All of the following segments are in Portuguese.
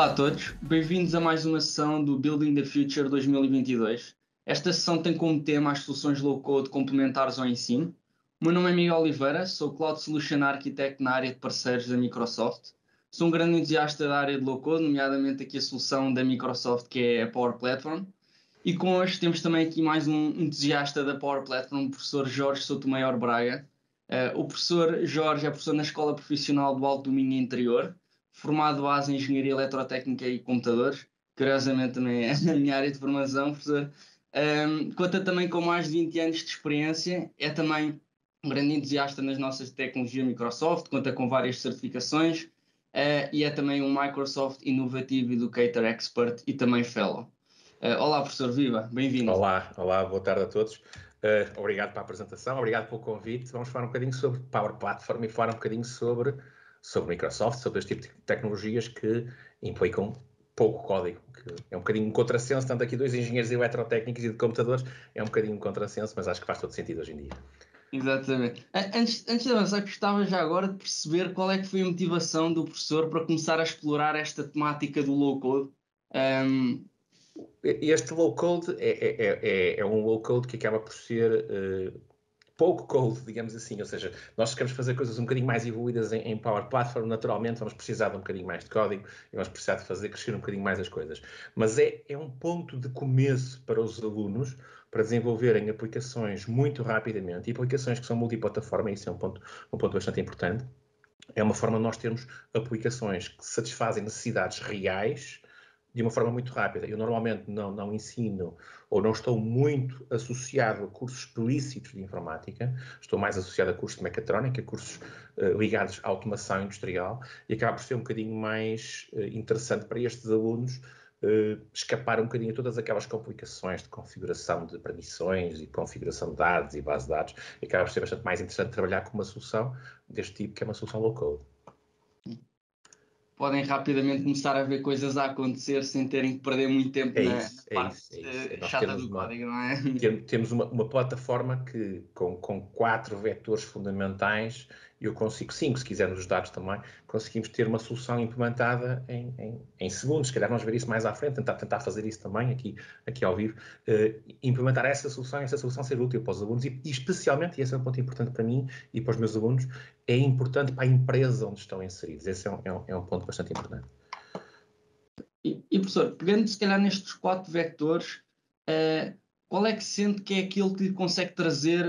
Olá a todos, bem-vindos a mais uma sessão do Building the Future 2022. Esta sessão tem como tema as soluções low-code complementares ao ensino. O meu nome é Miguel Oliveira, sou Cloud Solution Architect na área de parceiros da Microsoft. Sou um grande entusiasta da área de low-code, nomeadamente aqui a solução da Microsoft que é a Power Platform. E com hoje temos também aqui mais um entusiasta da Power Platform, o professor Jorge Sotomayor Braga. O professor Jorge é professor na Escola Profissional do Alto Domínio Interior, formado base em Engenharia Eletrotécnica e Computadores. Curiosamente também é a minha área de formação, professor. Conta também com mais de 20 anos de experiência, é também um grande entusiasta nas nossas tecnologias Microsoft, conta com várias certificações e é também um Microsoft Innovative Educator Expert e também Fellow. Olá, professor, viva, bem-vindo. Olá, boa tarde a todos. Obrigado pela apresentação, obrigado pelo convite. Vamos falar um bocadinho sobre Power Platform e falar um bocadinho sobre Microsoft, sobre este tipo de tecnologias que implicam pouco código, que é um bocadinho um contrassenso, tanto aqui dois engenheiros eletrotécnicos e de computadores, é um bocadinho um contrassenso, mas acho que faz todo sentido hoje em dia. Exatamente. Antes de avançar, gostava já agora de perceber qual é que foi a motivação do professor para começar a explorar esta temática do low-code. Este low-code é um low-code que acaba por ser pouco code, digamos assim, ou seja, nós queremos fazer coisas um bocadinho mais evoluídas em Power Platform, naturalmente vamos precisar de um bocadinho mais de código e vamos precisar de fazer crescer um bocadinho mais as coisas. Mas é um ponto de começo para os alunos para desenvolverem aplicações muito rapidamente e aplicações que são multiplataforma, isso é um ponto bastante importante. É uma forma de nós termos aplicações que satisfazem necessidades reais de uma forma muito rápida. Eu normalmente não ensino ou não estou muito associado a cursos explícitos de informática, estou mais associado a cursos de mecatrónica, cursos ligados à automação industrial, e acaba por ser um bocadinho mais interessante para estes alunos escapar um bocadinho a todas aquelas complicações de configuração de permissões e configuração de dados e base de dados, e acaba por ser bastante mais interessante trabalhar com uma solução deste tipo, que é uma solução low-code. Podem rapidamente começar a ver coisas a acontecer sem terem que perder muito tempo na parte chata do código, não é? Temos uma plataforma que, com 4 vetores fundamentais, eu consigo 5, se quisermos os dados também, conseguimos ter uma solução implementada em segundos. Se calhar vamos ver isso mais à frente, tentar fazer isso também aqui ao vivo. Implementar essa solução ser útil para os alunos e especialmente, e esse é um ponto importante para mim e para os meus alunos, é importante para a empresa onde estão inseridos. Esse é um ponto bastante importante. E professor, pegando se calhar nestes 4 vetores, qual é que sente que é aquele que lhe consegue trazer,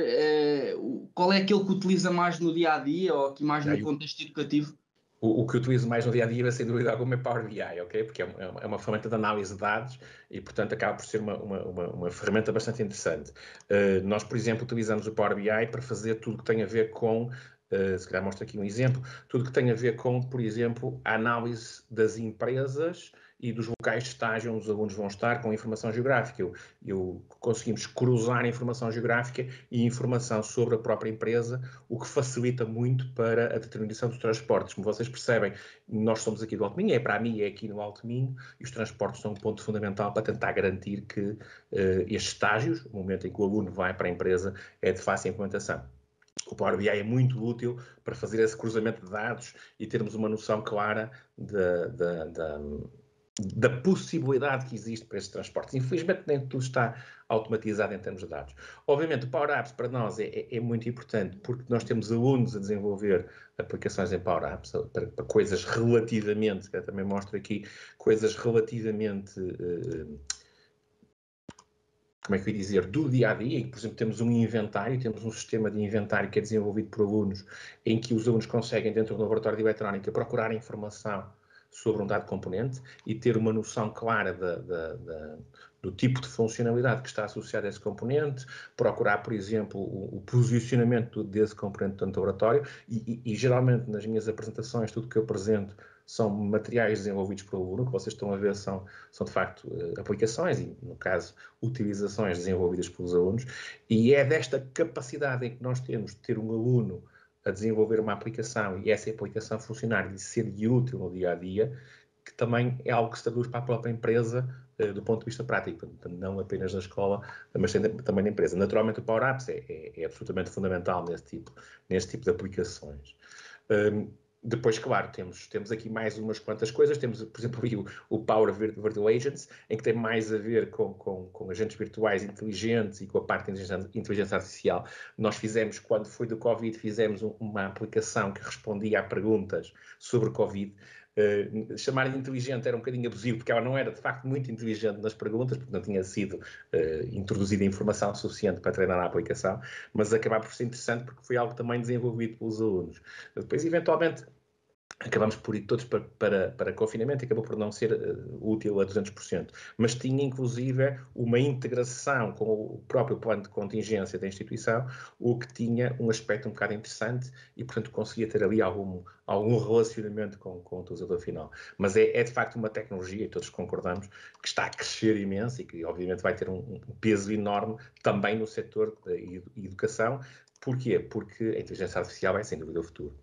qual é aquele que utiliza mais no dia-a-dia ou aqui mais no contexto educativo? O que eu utilizo mais no dia-a-dia, sem dúvida alguma, é Power BI, ok? Porque é uma ferramenta de análise de dados e, portanto, acaba por ser uma ferramenta bastante interessante. Nós, por exemplo, utilizamos o Power BI para fazer tudo que tem a ver com, se calhar mostro aqui um exemplo, tudo que tem a ver com, por exemplo, a análise das empresas e dos locais de estágio onde os alunos vão estar com informação geográfica. Conseguimos cruzar informação geográfica e informação sobre a própria empresa, o que facilita muito para a determinação dos transportes. Como vocês percebem, nós somos aqui do Alto Minho, é para a MIA, é aqui no Alto Minho, e os transportes são um ponto fundamental para tentar garantir que estes estágios, o momento em que o aluno vai para a empresa, é de fácil implementação. O Power BI é muito útil para fazer esse cruzamento de dados e termos uma noção clara da possibilidade que existe para estes transportes. Infelizmente, nem tudo está automatizado em termos de dados. Obviamente, o Power Apps para nós é muito importante porque nós temos alunos a desenvolver aplicações em Power Apps para coisas relativamente, que eu também mostro aqui, coisas relativamente... como é que eu ia dizer, do dia-a-dia, por exemplo, temos um inventário, temos um sistema de inventário que é desenvolvido por alunos, em que os alunos conseguem, dentro do laboratório de eletrónica, procurar informação sobre um dado componente e ter uma noção clara do tipo de funcionalidade que está associado a esse componente, procurar, por exemplo, o posicionamento desse componente dentro do laboratório e geralmente nas minhas apresentações, tudo que eu apresento são materiais desenvolvidos pelo aluno, que vocês estão a ver são de facto aplicações e, no caso, utilizações desenvolvidas pelos alunos, e é desta capacidade em que nós temos de ter um aluno a desenvolver uma aplicação e essa aplicação funcionar e ser útil no dia-a-dia, que também é algo que se traduz para a própria empresa do ponto de vista prático, não apenas na escola, mas também na empresa. Naturalmente, o Power Apps é absolutamente fundamental nesse tipo de aplicações. Depois, claro, temos aqui mais umas quantas coisas. Temos, por exemplo, aí o Power Virtual Agents, em que tem mais a ver com agentes virtuais inteligentes e com a parte de inteligência artificial. Nós fizemos, quando foi do Covid, fizemos uma aplicação que respondia a perguntas sobre Covid. Chamar de inteligente era um bocadinho abusivo, porque ela não era, de facto, muito inteligente nas perguntas, porque não tinha sido introduzida informação suficiente para treinar a aplicação, mas acabava por ser interessante porque foi algo também desenvolvido pelos alunos. Depois, eventualmente, acabamos por ir todos para confinamento e acabou por não ser útil a 200%. Mas tinha, inclusive, uma integração com o próprio plano de contingência da instituição, o que tinha um aspecto um bocado interessante e, portanto, conseguia ter ali algum relacionamento com o utilizador final. Mas é de facto uma tecnologia, e todos concordamos, que está a crescer imenso e que, obviamente, vai ter um peso enorme também no setor da educação. Porquê? Porque a inteligência artificial é, sem dúvida, o futuro.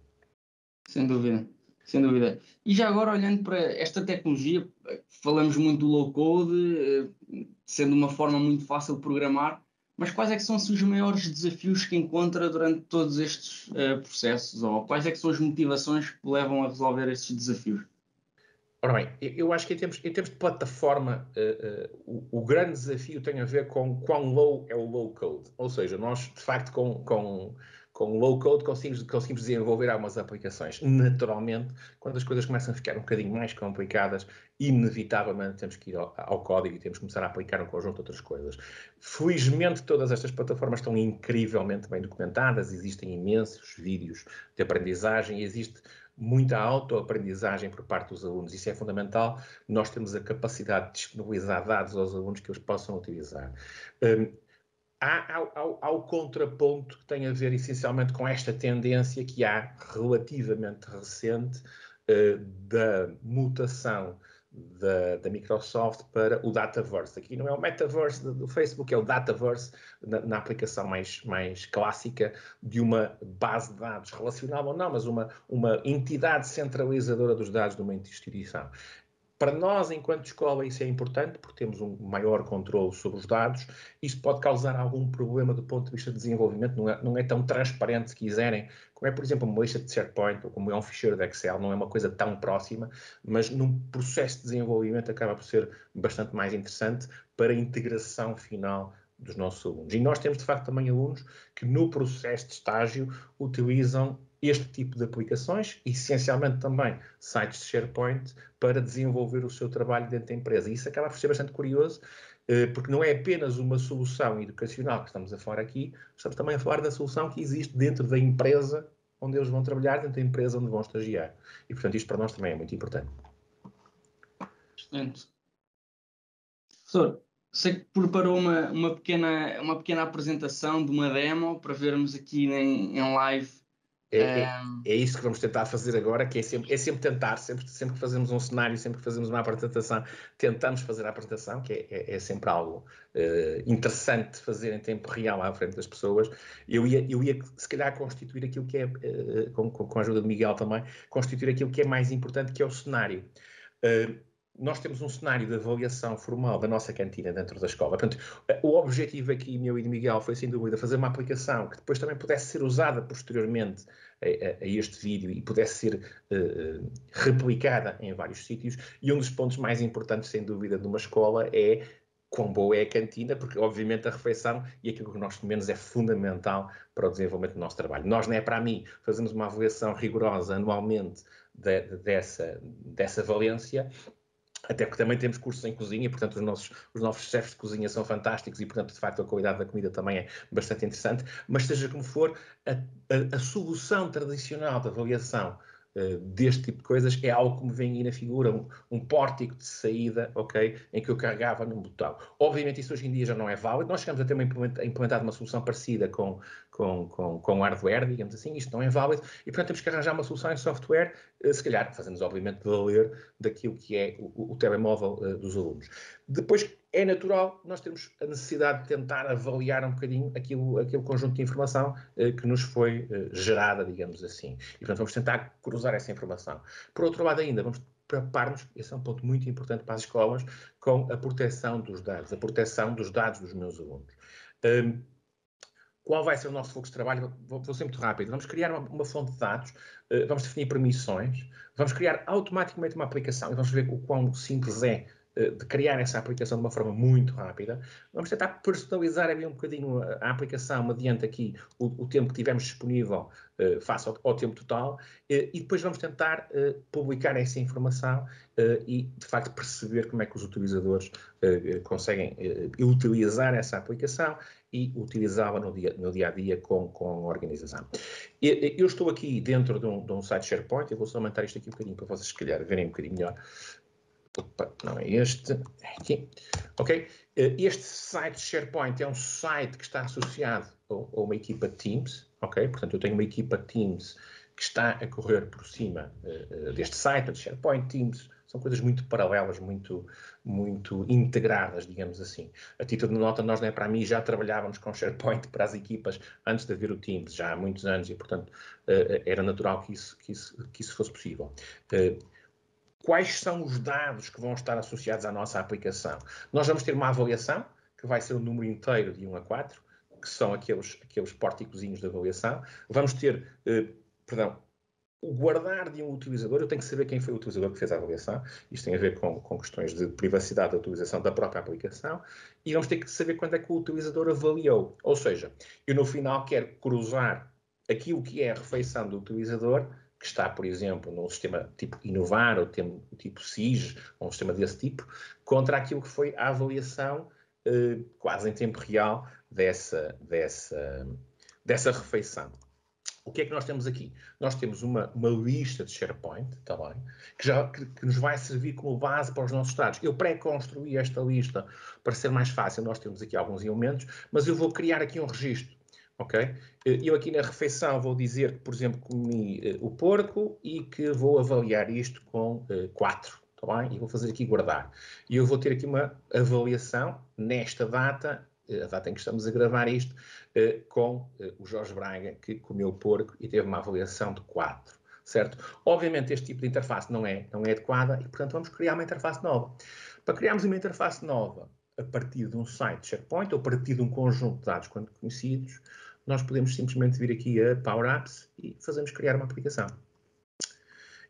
Sem dúvida, sem dúvida. E já agora, olhando para esta tecnologia, falamos muito do low-code, sendo uma forma muito fácil de programar, mas quais é que são assim, os maiores desafios que encontra durante todos estes processos? Ou quais é que são as motivações que levam a resolver estes desafios? Ora bem, eu acho que em termos de plataforma, o grande desafio tem a ver com quão low é o low-code. Ou seja, nós, de facto, com low-code conseguimos desenvolver algumas aplicações. Naturalmente, quando as coisas começam a ficar um bocadinho mais complicadas, inevitavelmente temos que ir ao código e temos que começar a aplicar um conjunto de outras coisas. Felizmente, todas estas plataformas estão incrivelmente bem documentadas, existem imensos vídeos de aprendizagem, existe muita autoaprendizagem por parte dos alunos. Isso é fundamental. Nós temos a capacidade de disponibilizar dados aos alunos que eles possam utilizar. Há o contraponto que tem a ver essencialmente com esta tendência que há relativamente recente da mutação da Microsoft para o Dataverse. Aqui não é o Metaverse do Facebook, é o Dataverse na aplicação mais clássica de uma base de dados relacional ou não, mas uma entidade centralizadora dos dados de uma instituição. Para nós, enquanto escola, isso é importante, porque temos um maior controle sobre os dados. Isso pode causar algum problema do ponto de vista de desenvolvimento, não é tão transparente, se quiserem, como é, por exemplo, uma lista de SharePoint ou como é um ficheiro de Excel, não é uma coisa tão próxima, mas num processo de desenvolvimento acaba por ser bastante mais interessante para a integração final dos nossos alunos. E nós temos, de facto, também alunos que no processo de estágio utilizam este tipo de aplicações, essencialmente também sites de SharePoint, para desenvolver o seu trabalho dentro da empresa. E isso acaba por ser bastante curioso, porque não é apenas uma solução educacional que estamos a falar aqui, estamos também a falar da solução que existe dentro da empresa onde eles vão trabalhar, dentro da empresa onde vão estagiar. E, portanto, isto para nós também é muito importante. Excelente. Professor, sei que preparou uma pequena apresentação de uma demo para vermos aqui em live. É isso que vamos tentar fazer agora, que é sempre tentar, sempre que fazemos um cenário, sempre que fazemos uma apresentação, tentamos fazer a apresentação, que é sempre algo interessante de fazer em tempo real à frente das pessoas. Eu ia se calhar constituir aquilo que é, com a ajuda de Miguel também, constituir aquilo que é mais importante, que é o cenário. Nós temos um cenário de avaliação formal da nossa cantina dentro da escola. Portanto, o objetivo aqui, meu e de Miguel, foi, sem dúvida, fazer uma aplicação que depois também pudesse ser usada posteriormente a este vídeo e pudesse ser replicada em vários sítios. E um dos pontos mais importantes, sem dúvida, de uma escola é quão boa é a cantina, porque, obviamente, a refeição e aquilo que nós comemos é fundamental para o desenvolvimento do nosso trabalho. Nós, não é para mim, fazemos uma avaliação rigorosa anualmente dessa valência, até porque também temos cursos em cozinha, e, portanto, os nossos chefes de cozinha são fantásticos e, portanto, de facto, a qualidade da comida também é bastante interessante. Mas, seja como for, a solução tradicional de avaliação deste tipo de coisas é algo que me vem aí na figura, um pórtico de saída, ok, em que eu carregava num botão. Obviamente isso hoje em dia já não é válido. Nós chegamos a ter implementar uma solução parecida com hardware, digamos assim. Isto não é válido e, portanto, temos que arranjar uma solução em software, se calhar fazendo-nos, obviamente, valer daquilo que é o telemóvel dos alunos. Depois, é natural nós termos a necessidade de tentar avaliar um bocadinho aquele conjunto de informação que nos foi gerada, digamos assim. E, portanto, vamos tentar cruzar essa informação. Por outro lado ainda, vamos preocupar-nos, esse é um ponto muito importante para as escolas, com a proteção dos dados, a proteção dos dados dos meus alunos. qual vai ser o nosso fluxo de trabalho? Vou ser muito rápido. Vamos criar uma fonte de dados, vamos definir permissões, vamos criar automaticamente uma aplicação e vamos ver o quão simples é de criar essa aplicação de uma forma muito rápida. Vamos tentar personalizar ali um bocadinho a aplicação mediante aqui o tempo que tivermos disponível face ao tempo total e depois vamos tentar publicar essa informação e, de facto, perceber como é que os utilizadores conseguem utilizar essa aplicação e utilizá-la no dia a dia com a organização. Eu estou aqui dentro de um site SharePoint, eu vou só aumentar isto aqui um bocadinho para vocês, se calhar, verem um bocadinho melhor. Opa, não é este. É aqui. Ok? Este site SharePoint é um site que está associado a uma equipa Teams. Ok? Portanto, eu tenho uma equipa Teams que está a correr por cima deste site, de SharePoint, Teams. São coisas muito paralelas, muito integradas, digamos assim. A título de nota, nós, para mim, já trabalhávamos com SharePoint para as equipas antes de haver o Teams, já há muitos anos, e, portanto, era natural que isso fosse possível. Quais são os dados que vão estar associados à nossa aplicação? Nós vamos ter uma avaliação, que vai ser o número inteiro de 1 a 4, que são aqueles pórticozinhos de avaliação. Vamos ter, o guardar de um utilizador. Eu tenho que saber quem foi o utilizador que fez a avaliação. Isto tem a ver com questões de privacidade da utilização da própria aplicação. E vamos ter que saber quando é que o utilizador avaliou. Ou seja, eu no final quero cruzar aquilo que é a refeição do utilizador, que está, por exemplo, num sistema tipo Inovar, ou tipo SIG, ou um sistema desse tipo, contra aquilo que foi a avaliação quase em tempo real dessa refeição. O que é que nós temos aqui? Nós temos uma lista de SharePoint, tá bem, que nos vai servir como base para os nossos dados. Eu pré-construí esta lista para ser mais fácil. Nós temos aqui alguns elementos, mas eu vou criar aqui um registro. Ok? Eu aqui na refeição vou dizer que, por exemplo, comi o porco e que vou avaliar isto com 4, tá bem? E vou fazer aqui guardar. E eu vou ter aqui uma avaliação nesta data, a data em que estamos a gravar isto, com o Jorge Braga, que comeu o porco e teve uma avaliação de 4. Certo? Obviamente este tipo de interface não é adequada e, portanto, vamos criar uma interface nova. Para criarmos uma interface nova a partir de um site SharePoint ou a partir de um conjunto de dados conhecidos, nós podemos simplesmente vir aqui a Power Apps e fazemos criar uma aplicação.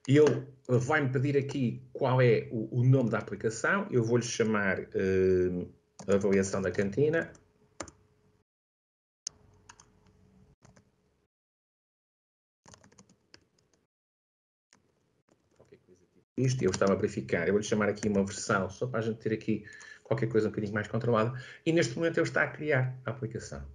Ele vai-me pedir aqui qual é o nome da aplicação. Eu vou-lhe chamar Avaliação da Cantina. Isto eu estava a verificar. Eu vou-lhe chamar aqui uma versão, só para a gente ter aqui qualquer coisa um bocadinho mais controlada. E neste momento ele está a criar a aplicação.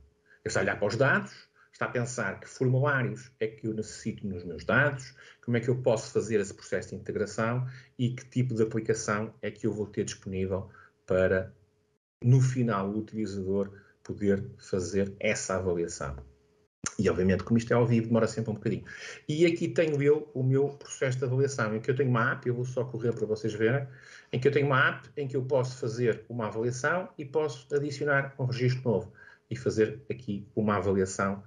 Ele está a olhar para os dados, está a pensar que formulários é que eu necessito nos meus dados, como é que eu posso fazer esse processo de integração e que tipo de aplicação é que eu vou ter disponível para, no final, o utilizador poder fazer essa avaliação. E, obviamente, como isto é ao vivo, demora sempre um bocadinho. E aqui tenho eu o meu processo de avaliação, em que eu tenho uma app, eu vou só correr para vocês verem, em que eu tenho uma app em que eu posso fazer uma avaliação e posso adicionar um registro novo e fazer aqui uma avaliação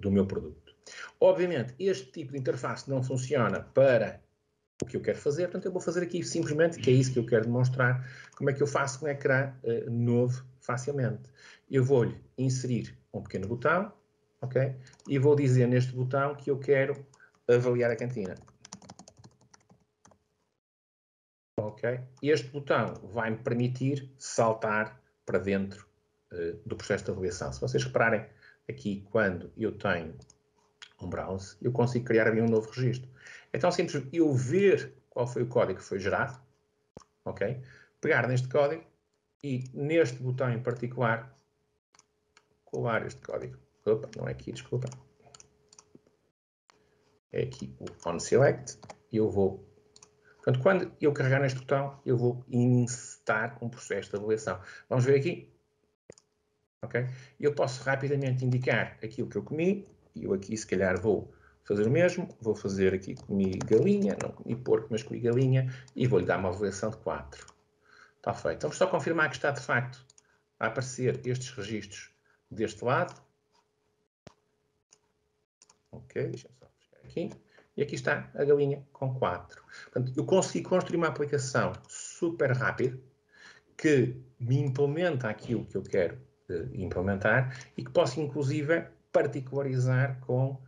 do meu produto. Obviamente, este tipo de interface não funciona para o que eu quero fazer, portanto, eu vou fazer aqui simplesmente, que é isso que eu quero demonstrar, como é que eu faço um ecrã novo facilmente. Eu vou-lhe inserir um pequeno botão, ok? E vou dizer neste botão que eu quero avaliar a cantina. Ok? Este botão vai-me permitir saltar para dentro do processo de avaliação. Se vocês repararem aqui, quando eu tenho um browse, eu consigo criar ali um novo registro. É tão simples eu ver qual foi o código que foi gerado, ok? Pegar neste código e neste botão em particular colar este código. Opa, não é aqui, desculpa. É aqui o onSelect e eu vou... Portanto, quando eu carregar neste botão, eu vou insetar um processo de avaliação. Vamos ver aqui. Ok? Eu posso rapidamente indicar aquilo que eu comi. E eu aqui, se calhar, vou fazer o mesmo. Vou fazer aqui, comi galinha. Não comi porco, mas comi galinha. E vou-lhe dar uma avaliação de 4. Está feito. Vamos só confirmar que está, de facto, a aparecer estes registros deste lado. Ok, deixa eu só buscar aqui. E aqui está a galinha com 4. Portanto, eu consegui construir uma aplicação super rápida que me implementa aquilo que eu quero implementar e que posso, inclusive, particularizar com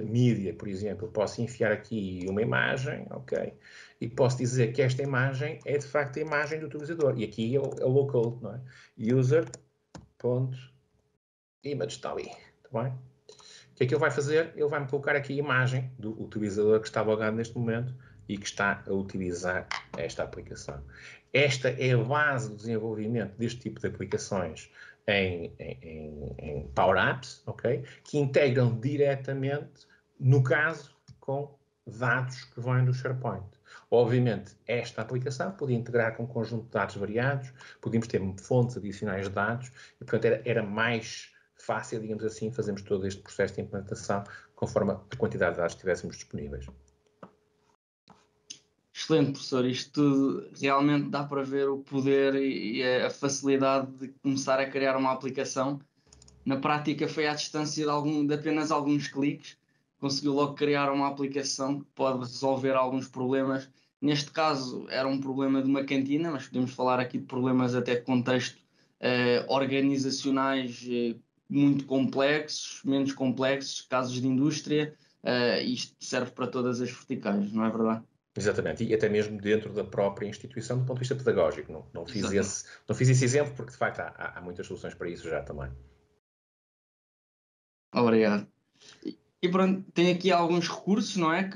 mídia, por exemplo. Posso enfiar aqui uma imagem, ok? E posso dizer que esta imagem é, de facto, a imagem do utilizador. E aqui é o local, não é? User.image está ali, está bem? O que é que ele vai fazer? Ele vai-me colocar aqui a imagem do utilizador que está logado neste momento e que está a utilizar esta aplicação. Esta é a base do desenvolvimento deste tipo de aplicações em Power Apps, okay? Que integram diretamente, no caso, com dados que vêm do SharePoint. Obviamente, esta aplicação podia integrar com um conjunto de dados variados, podíamos ter fontes adicionais de dados, e, portanto, era mais fácil, digamos assim, fazermos todo este processo de implementação conforme a quantidade de dados que tivéssemos disponíveis. Excelente, professor. Isto tudo realmente dá para ver o poder e a facilidade de começar a criar uma aplicação. Na prática foi à distância de apenas alguns cliques. Conseguiu logo criar uma aplicação que pode resolver alguns problemas. Neste caso era um problema de uma cantina, mas podemos falar aqui de problemas até de contexto organizacionais muito complexos, menos complexos, casos de indústria. Isto serve para todas as verticais, não é verdade? Exatamente, e até mesmo dentro da própria instituição do ponto de vista pedagógico. Não fiz esse exemplo porque, de facto, há muitas soluções para isso já também. Obrigado. E pronto, tem aqui alguns recursos, não é?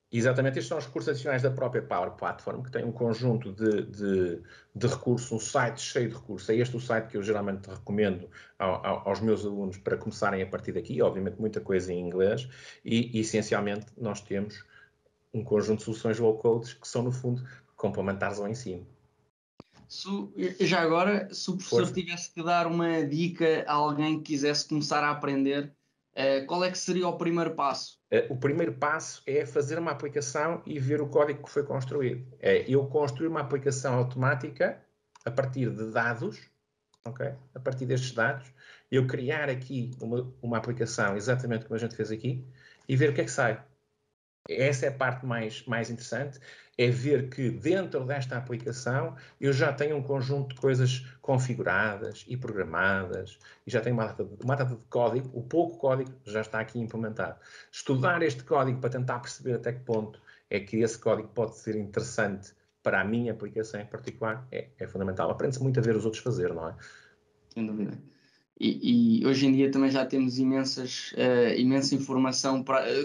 Exatamente, estes são os recursos adicionais da própria Power Platform, que tem um conjunto de recursos, um site cheio de recursos. É este o site que eu geralmente recomendo aos meus alunos para começarem a partir daqui. Obviamente, muita coisa em inglês e essencialmente, nós temos um conjunto de soluções low-code que são, no fundo, complementares ao ensino. Já agora, se o professor tivesse que dar uma dica a alguém que quisesse começar a aprender, qual é que seria o primeiro passo? O primeiro passo é fazer uma aplicação e ver o código que foi construído. Eu construir uma aplicação automática a partir de dados, okay? A partir destes dados, eu criar aqui uma aplicação exatamente como a gente fez aqui e ver o que é que sai. Essa é a parte mais interessante, é ver que dentro desta aplicação eu já tenho um conjunto de coisas configuradas e programadas e já tenho uma data de código, o pouco código já está aqui implementado. Estudar este código para tentar perceber até que ponto é que esse código pode ser interessante para a minha aplicação em particular é fundamental. Aprende-se muito a ver os outros fazer, não é? Sem dúvida. E hoje em dia também já temos imensa informação,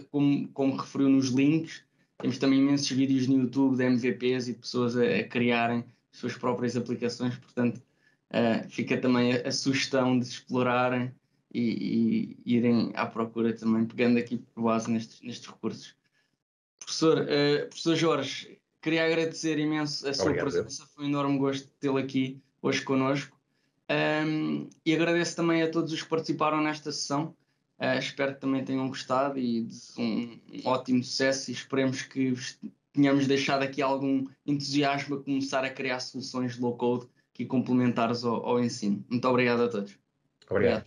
como referiu nos links, temos também imensos vídeos no YouTube de MVPs e de pessoas a criarem as suas próprias aplicações, portanto fica também a sugestão de explorarem e irem à procura também, pegando aqui por base nestes recursos. Professor Jorge, queria agradecer imenso a sua presença, foi um enorme gosto tê-lo aqui hoje connosco. E agradeço também a todos os que participaram nesta sessão. Espero que também tenham gostado e um ótimo sucesso e esperemos que tenhamos deixado aqui algum entusiasmo a começar a criar soluções low-code que complementares ao ensino. Muito obrigado a todos. Obrigado.